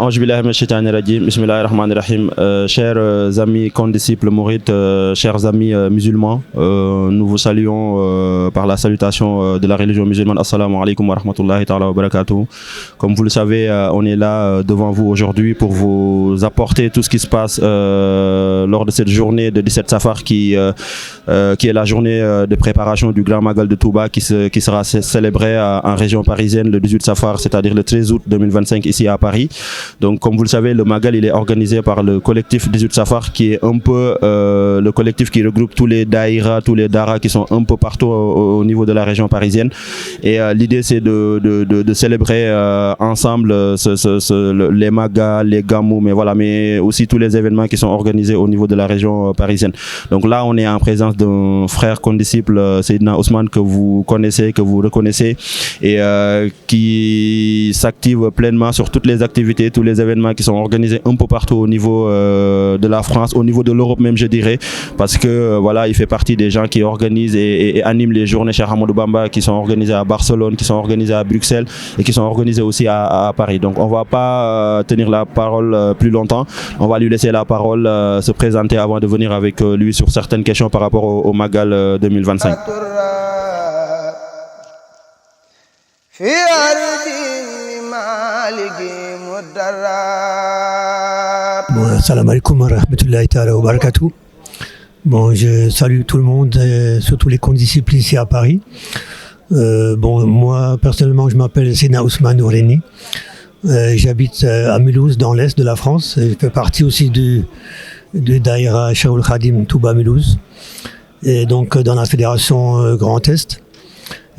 Ange billahi minash shaitani rajim, bismillahir rahmanir rahim. Chers amis condisciples mourites, chers amis musulmans, nous vous saluons par la salutation de la religion musulmane. Assalamu alaikum wa rahmatullahi ta'ala wa barakatuh. Comme vous le savez, on est là devant vous aujourd'hui pour vous apporter tout ce qui se passe lors de cette journée de 17 Safar qui est la journée de préparation du Grand Magal de Touba qui sera célébrée en région parisienne le 18 Safar, c'est-à-dire le 13 août 2025 ici à Paris. Donc comme vous le savez, le Magal il est organisé par le collectif 18 Safar qui est un peu le collectif qui regroupe tous les daïras, tous les daras qui sont un peu partout au niveau de la région parisienne. Et l'idée c'est de célébrer ensemble les Magal, les Gamou, mais aussi tous les événements qui sont organisés au niveau de la région parisienne. Donc là on est en présence d'un frère condisciple, Seydina Ousmane, que vous connaissez, que vous reconnaissez et qui s'active pleinement sur toutes les activités, tous les événements qui sont organisés un peu partout au niveau de la France, au niveau de l'Europe même je dirais, parce que voilà, il fait partie des gens qui organisent et animent les journées Cheikh Ahmadou Bamba qui sont organisées à Barcelone, qui sont organisées à Bruxelles et qui sont organisées aussi à Paris. Donc on ne va pas tenir la parole plus longtemps, on va lui laisser la parole se présenter avant de venir avec lui sur certaines questions par rapport au Magal 2025. Bon, assalamu alaikum wa rahmatullahi ta'ala wa barakatuh. Bon, je salue tout le monde, surtout les condisciples ici à Paris. Bon, moi, personnellement, je m'appelle Seydina Ousmane Noureni. J'habite à Mulhouse, dans l'est de la France. Je fais partie aussi de Daïra Cheikhoul Khadim Touba Mulhouse. Et donc, dans la fédération Grand Est.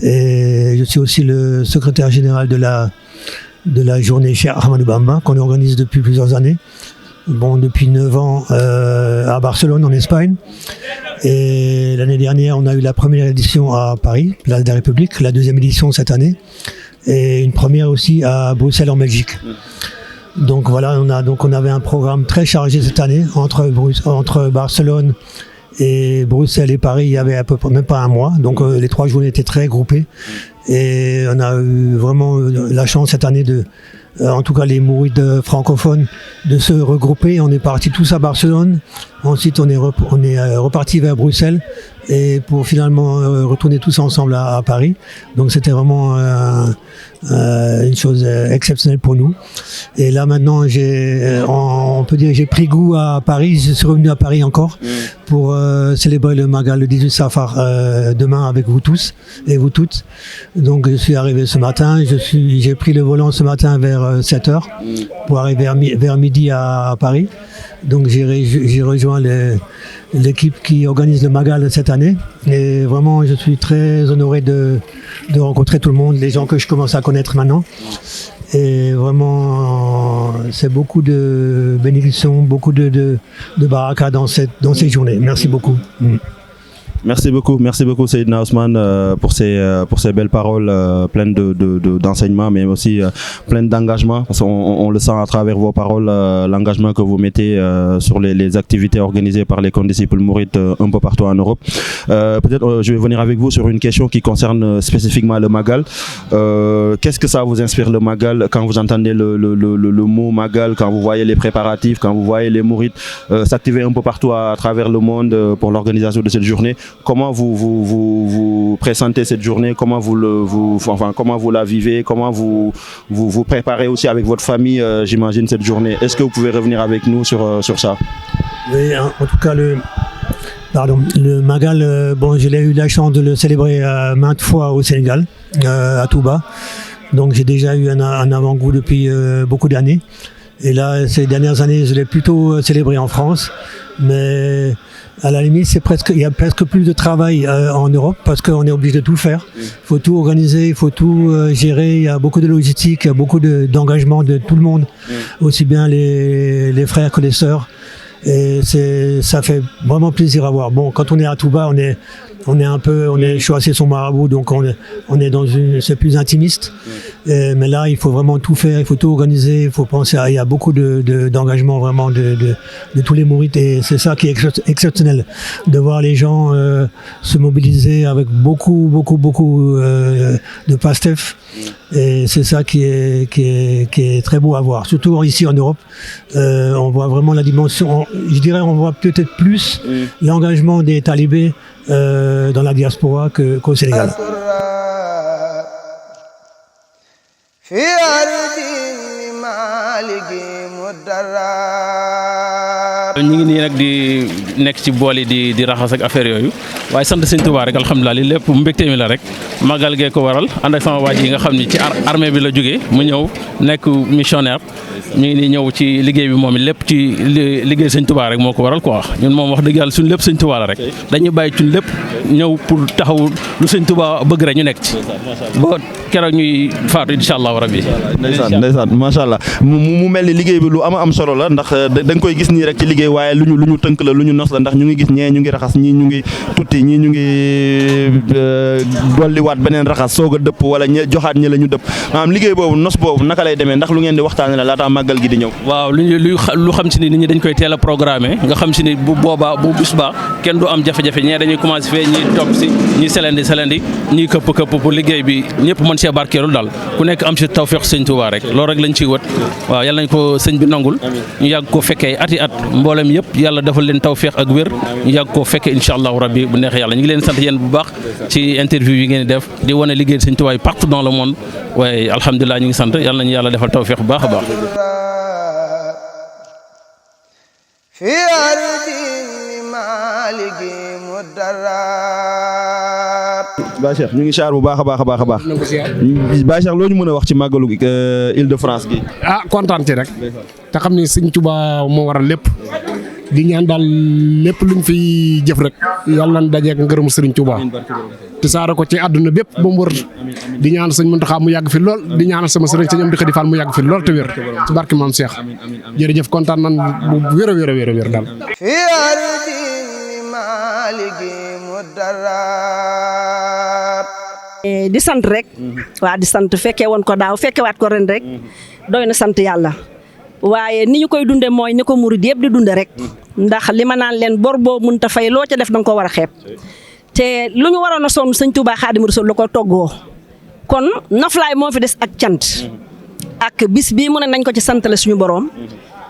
Et je suis aussi le secrétaire général de la journée Cheikh Ahmadou Bamba qu'on organise depuis plusieurs années. Bon, depuis 9 ans à Barcelone en Espagne. Et l'année dernière, on a eu la première édition à Paris, Place de la République, la deuxième édition cette année. Et une première aussi à Bruxelles en Belgique. Donc voilà, on avait un programme très chargé cette année entre Barcelone et Bruxelles et Paris, il y avait à peu près même pas un mois. Donc les 3 journées étaient très groupées. Et on a eu vraiment la chance cette année en tout cas les mourides francophones, de se regrouper. On est partis tous à Barcelone. Ensuite, on est reparti vers Bruxelles et pour finalement retourner tous ensemble à Paris. Donc c'était vraiment une chose exceptionnelle pour nous. Et là maintenant, on peut dire que j'ai pris goût à Paris. Je suis revenu à Paris encore pour célébrer le Magal le 18 Safar demain avec vous tous et vous toutes. Donc je suis arrivé ce matin. J'ai pris le volant ce matin vers 7h pour arriver vers midi à Paris. Donc j'ai rejoint l'équipe qui organise le Magal cette année et vraiment je suis très honoré de rencontrer tout le monde, les gens que je commence à connaître maintenant. Et vraiment c'est beaucoup de bénédictions, beaucoup de baraka dans ces journées. Merci beaucoup. Merci beaucoup Seydina Ousmane pour ces belles paroles pleines d'enseignements mais aussi pleines d'engagement. Parce qu'on le sent à travers vos paroles, l'engagement que vous mettez sur les activités organisées par les condisciples mourites un peu partout en Europe. Peut-être je vais venir avec vous sur une question qui concerne spécifiquement le Magal. Qu'est-ce que ça vous inspire le Magal quand vous entendez le mot Magal, quand vous voyez les préparatifs, quand vous voyez les mourites s'activer un peu partout à travers le monde pour l'organisation de cette journée? Comment vous pressentez cette journée? Comment vous la vivez? Comment vous préparez aussi avec votre famille, j'imagine, cette journée? Est-ce que vous pouvez revenir avec nous sur ça? Oui, en tout cas, le Magal, bon, j'ai eu la chance de le célébrer maintes fois au Sénégal, à Touba. Donc j'ai déjà eu un avant-goût depuis beaucoup d'années. Et là, ces dernières années, je l'ai plutôt célébré en France. Mais à la limite, il y a presque plus de travail en Europe parce qu'on est obligé de tout faire. Il faut tout organiser, il faut tout gérer. Il y a beaucoup de logistique, il y a beaucoup d'engagement de tout le monde, aussi bien les frères que les sœurs. Et ça fait vraiment plaisir à voir. Bon, quand on est à Touba, je suis assis son marabout, donc on est c'est plus intimiste. Mais là, il faut vraiment tout faire, il faut tout organiser, il faut penser il y a beaucoup d'engagement vraiment de tous les mourites et c'est ça qui est exceptionnel, de voir les gens se mobiliser avec beaucoup de pastef. Et c'est ça qui est très beau à voir. Surtout ici en Europe, on voit vraiment la dimension. Je dirais, on voit peut-être plus l'engagement des talibés dans la diaspora qu'au Sénégal. ñu ngi nii nag di nekk ci bool yi di raxas ak affaire yooyu waaye sant sëñ Tuubaa rek alhamdulilah li lépp mbégte mi la rek màggal gee ko waral ànd ak sama waaj yi nga xam ni ci armée bi la jógee mu ñëw nekk missionnaire ñu ngi nii ñëw ci liggéey bi moom it lépp ci liggéey sëñ Tuubaa rek moo ko waral quoi ñun moom wax dëgg yàlla suñu lépp sëñ Tuubaa la rek dañuy bàyyi suñu lépp ñëw pour taxaw lu sëñ Tuubaa bëgg rek ñu nekk ci ba keroog ñuy faatu incha allahu rabbi. ndeysaan macha allah mu mel ni liggéey bi lu am solo la ndax da nga koy gis nii rek ci liggéey waaye lu ñu tënk la lu ñu nos la ndax ñu ngi gis ñee ñu ngi raxas ñii ñu ngi tutti ñii ñu ngi dolliwaat beneen raxas soog a dëpp wala joxaat ñi la ñu dëpp maanaam liggéey boobu nos boobu naka lay demee ndax lu ngeen di waxtaane la laataa màggal gi di ñëw. waaw lu xam si ni nit ñi dañ koy teel a programmer nga xam si ni bu boobaa bu bis ba kenn du am jafe-jafe ñee dañuy commencé fee ñii topp si ñii selendi ñii këpp pour liggéey bi ñëpp mën see barkeelu daal ku nekk am si tawfeex sëñ Tuubaa rek loolu rek lañ ciy wët waaw yàlla nañ ko sëñ bi nangul ñu yàgg ko fekkee ati at mboolem yëpp yàlla defal leen tawfeex ak wér ñu yàgg koo fekkee incha allahu rabbi bu neexee yàlla ñu ngi leen sant yéen bu baax ci interview yi ngeen di def di wane liggéey sëñ Tuubaa partout dans le monde waaye alhamdulilah ñu ngi sant yàlla nañu yàlla defal tawfeex bu baax a baax. Baye Cheikh ñu ngi xaar bu baax a baax Baye Cheikh loo ñu mën a wax ci màggalu Île-de-France gi. kontaan ci rek te xam ne sëñ Tuubaa moo waral lépp di ñaan daal lépp luñ fi jëf rek yàlla nañ dajeek ngërëmu sëriñ Tuubaa te saara ko ci àdduna bépp ba mu wër di ñaan sëñ Muntaxa mu yàgg fi lool di ñaanal sama sëriñ sëñ Amdi Xadi Fall mu yàgg fi lool te wér ci barke Maam Cheikh jërëjëf kontaan nan bu wér a wér daal. di sant rek waa di sant fekkee woon ko daaw fekkewaat ko ren rek doy na sant yàlla waaye ni ñu koy dunde mooy ni ko murid yëpp di dunde rek ndax li ma naan leen bor boo mënta fay loo ca def danga ko war a xeeb te lu ñu waroon a sonn sëñ Tuubaa Xaadimu Rasuul la ko toggoo kon noflaay moo fi des ak cant ak bis bii mu ne nañ ko ci santale suñu boroom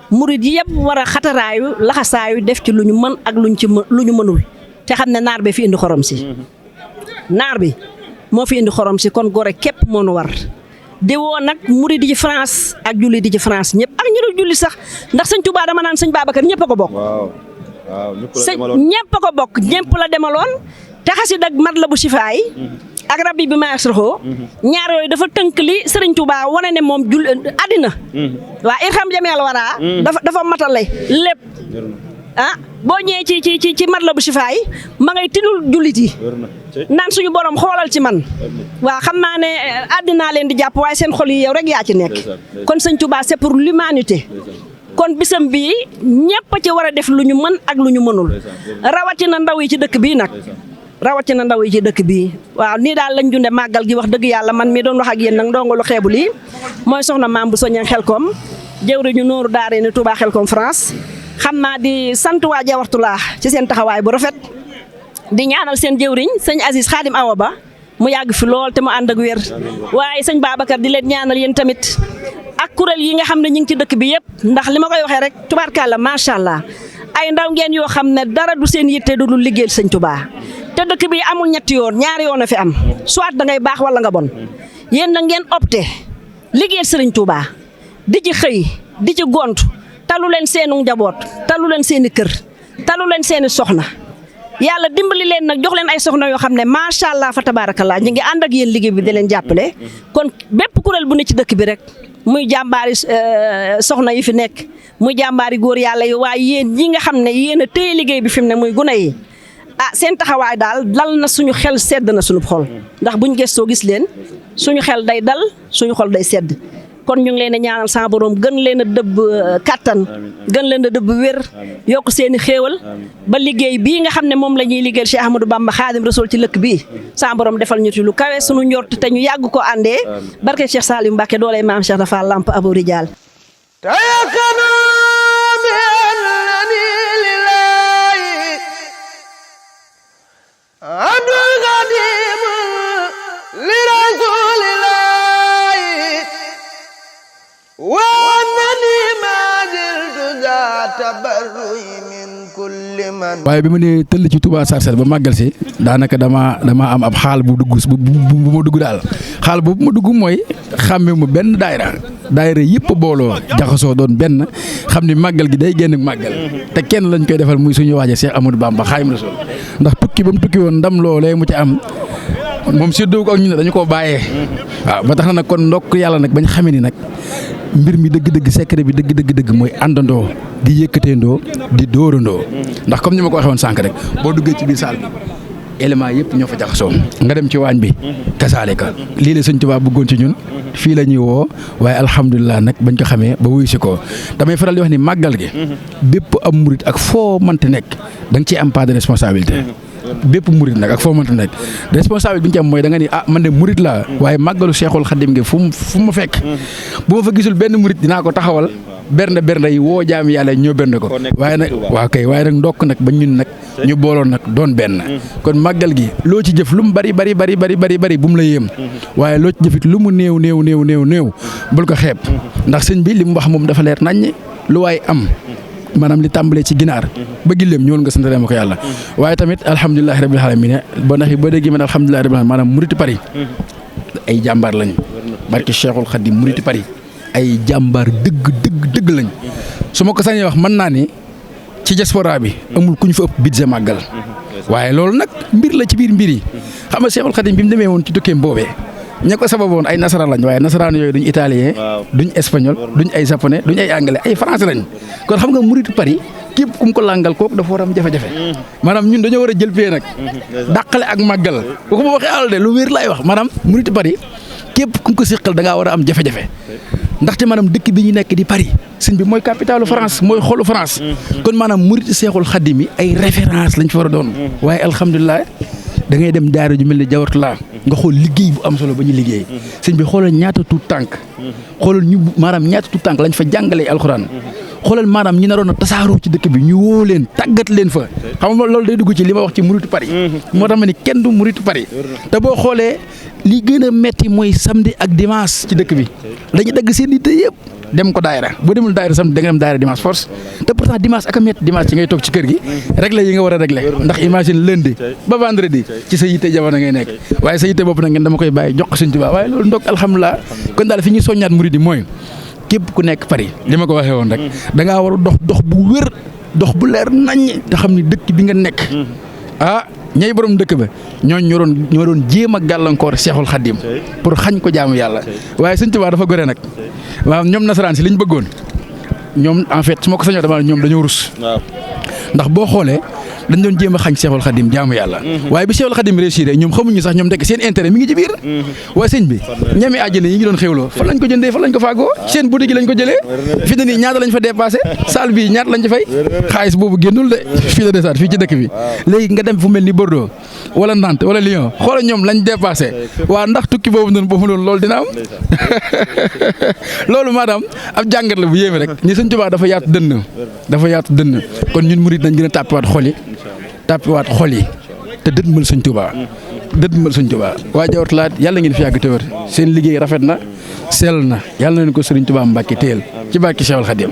murid yi yëpp war a xataraayu laxasaayu def ci lu ñu mën ak lu ñu mënul te xam ne naar bi fi indi xorom si naar bi moo fi indi xorom si kon gore képp moo nu war di woo nag murid yi ci France ak julli di ci France ñëpp ak ñu dul julli sax ndax sëñ Tuubaa dama naan sëñ Babacar ñëpp a ko bokk. ñëpp a ko bokk ñëpp la demaloon te xasida ak Matlabu Sifaa yi ak rabbi bi ma asraxoo ñaar yooyu dafa tënk li sëriñ Tuubaa wane ne moom àddina waa irham jameel waraa dafa matale lépp boo ñëwee ci Matlabu Sifaa yi ma ngay tinul jullit yi naan suñu borom xoolal ci man waaw xam naa ne àddinaa leen di jàpp waaye seen xol yi yow rek yaa ci nekk kon sëñ Tuubaa c'est pour l'humanité kon bisam bii ñëpp ci war a def lu ñu mën ak lu ñu mënul rawatina ndaw yi ci dëkk bii nag rawatina ndaw yi ci dëkk bii waaw nii daal lañ dunde màggal gi wax dëgg yàlla man mi doon wax ak yéen nag ndongo lu xeebu lii mooy soxna maam bu soññee Xelkom jëwriñu nooru daare ni Touba Xelkom France xam naa di sant waa Jawartulaa ci seen taxawaay bu rafet di ñaanal seen jëwriñ sëñ Aziz Xaadim Awa Ba mu yàgg fi lool te mu ànd ak wér waaye sëñ Babacar di leen ñaanal yéen tamit ak kuréel yi nga xam ne ñu ngi ci dëkk bi yëpp ndax li ma koy waxee rek tubaarkàlla macha allah ay ndaw ngeen yoo xam ne dara du seen yitte du dul liggéeyal sëñ Tuubaa te dëkk bi amul ñetti yoon ñaari yoon a fi am soit da ngay baax wala nga bon yéen na ngeen opté liggéeyal sëriñ Tuubaa di ci xëy di ci gont talu leen seenu njaboot talu leen seeni kër talu leen seeni soxna yàlla dimbali leen nag jox leen ay soxna yoo xam ne macha allah fa tabaarakallaa ñu ngi ànd ak yéen liggéey bi di leen jàppale kon bépp kuréel bu ne ci dëkk bi rek muy jàmbaari soxna yi fi nekk muy jàmbaari góor yàlla yi waaye yéen ñi nga xam ne yéen a téye liggéey bi fi mu ne muy gune yi seen taxawaay daal dal na suñu xel sedd na suñu xol ndax buñ gëstoo gis leen suñu xel day dal suñu xol day sedd kon ñu ngi leen a ñaanal sa borom gën leen a dëbb kàttan gën leen a dëbb wér yokk seeni xéewal ba liggéey bii nga xam ne moom la ñuy liggéeyal Cheikh Ahmadou Bamba Xaadim Rasul ci lëkk bii sa borom defal ñu ci lu kawe suñu njort te ñu yàgg ko àndee barke Cheikh Saliou Mbacké doolay maam Cheikh Rafa Lamp Abou Rijal Abdul Qadim li Rasulillah waaye bi ma nee tëll ci Touba Sarcelles ba màggal si daanaka dama am ab xaal bu dugg bu ma dugg daal xaal boobu ma dugg mooy xàmme mu benn daayira yëpp booloo jaxasoo doon benn xam ni màggal gi day génn màggal te kenn lañ koy defal muy suñu waaje Cheikh Amadou Bamba Xaadimu Rasuul ndax tukki ba mu tukki woon ndam loolee mu ci am moom séddoo ko ak ñu ne dañu koo bàyyee waaw ba tax na nag kon ndokk yàlla nag bañ xamee ni nag mbir mi dëgg-dëgg secret bi dëgg mooy àndandoo di yëkkateendoo di dóorandoo ndax comme ni ma ko waxee woon sànq rek boo duggee ci biir saal bi élément yëpp ñoo fa jaxasoo nga dem ci waañ bi kasaale ka lii la Sëñ Tuubaa bëggoon ci ñun fii la ñuy woo waaye alhamdulilah nag bañ ko xamee ba wuyu si ko damay faral di wax ni màggal gi bépp am murit ak foo mënti nekk da nga ciy am part de responsabilité bépp murit nag ak foo mënta nekk responsable bi ñu ci am mooy da nga ni man de murit laa waaye màggalu Seexul Xadim gi fu ma fekk bu ma fa gisul benn murit dinaa ko taxawal bernde yi woo jaami yàlla ñoo bernde ko waaye nag waaye nag ndokk nag ba ñun nag ñu booloon nag doon benn kon màggal gi loo ci jëf lu mu bari bu mu la yéem waaye loo ci jëfit lu mu néew bul ko xeeb ndax sëñ bi li mu wax moom dafa leer naññ lu waay am maanaam li tàmbalee ci ginaar ba gileem ñëwoon nga sant ma ko yàlla waaye tamit alhamdulilahi rabbil alamin ba ndax ba léegi man alhamdulilahi rabbil alamin maanaam muriti Paris ay jàmbaar lañ barke Cheikhul Khadim muriti Paris ay jàmbaar dëgg lañ su ma ko sañee wax mën naa ni ci diaspora bi amul ku ñu fa ëpp budget màggal waaye loolu nag mbir la ci biir mbir yi xam nga Cheikhul Khadim bi mu demee woon ci tukkeem boobee ña ko sababoon ay nasaraan lañ waaye nasaraan yooyu duñ italien duñ espagnol duñ ay japonais duñ ay anglais ay français lañ kon xam nga muritu Paris képp kum ko làngal kooku dafa war am jafe-jafe maanaam ñun dañoo war a jël fee nag dàqale ak màggal bu ko ma waxee àll de lu wér laay wax maanaam muritu Paris képp kum ko siqal da ngaa war a am jafe-jafe ndaxte maanaam dëkk bi ñu nekk di Paris sëñ bi mooy capitalu France mooy xolu France kon maanaam muritu Seexul Xadim yi ay référence lañ fa war a doon waaye alhamdulilah da ngay dem daara ju mel ni Jawartulaa nga xool liggéey bu am solo ba ñu liggéey sëñ bi xoolal ñaata tuut tànk xoolal ñu maanaam ñaata tuut tànk lañ fa jàngalee alxuraan xoolal maanaam ñi naroon a tasaaroo ci dëkk bi ñu woo leen tàggat leen fa xam nga loolu day dugg ci li ma wax ci muritu Paris moo tax ma ni kenn du muritu Paris te boo xoolee li gën a metti mooy samedi ak dimanche ci dëkk bi dañuy dagg seen yitte yëpp dem ko daayira boo demul daayira samedi da nga dem daayira dimanche force te pourtant dimanche ak a métti dimanche ci ngay toog ci kër gi régler yi nga war a régler ndax imagine lundi ba vendredi ci sa yitte jamono ngay nekk waaye sa yitte bopp nag ngeen dama koy bàyyi jox ko Sëñ Tuubaa waaye loolu ndok alhamdulilah kon daal fi ñuy soññaat murid yi mooy képp ku nekk Paris li ma ko waxee woon rek da ngaa war a dox bu wér dox bu leer naññ te xam ni dëkk bi nga nekk ñay borom dëkk ba ñoo doon jéem a gàllankoor Seexul Xadim pour xañ ko jaamu yàlla waaye Sëñ Tuubaa dafa gore nag waaw ñoom nasaraan si liñ bëggoon ñoom en fait su ma ko sañoo dama ñoom dañoo rus ndax boo xoolee dañ doon jéem a xañ Seexul Xadim jaamu yàlla waaye bi Seexul Xadim réussir ñoom xamuñu sax ñoom dekk seen intérêt mi ngi ci biir waaye sëñ bi ñami àjjana yi ngi doon xéwloo fan lañ ko jëndee fan lañ ko faagoo seen boutique lañ ko jëlee fi ne nii ñaata lañ fa dépassé salle bi ñaata lañ ci fay xaalis boobu génnul de fii la desaat fii ci dëkk bi léegi nga dem fu mel ni Bordeaux wala Nantes wala Lyon xoola ñoom lañ dépassé waa ndax tukki boobu noonu loolu dina am loolu maanaam ab jàngat la bu yéeme rek ñi Sëñ Tuubaa dafa yaatu dënn kon ñun murid dañ gën a tàppiwaat xol yi te dëdmal Sëñ Tuubaa waa Jawartulaa yàlla ngeen fi yàgg te wér seen liggéey rafet na sell na yàlla na leen ko Sëriñ Tuubaa Mbàkke téel ci barke Seexul Xadim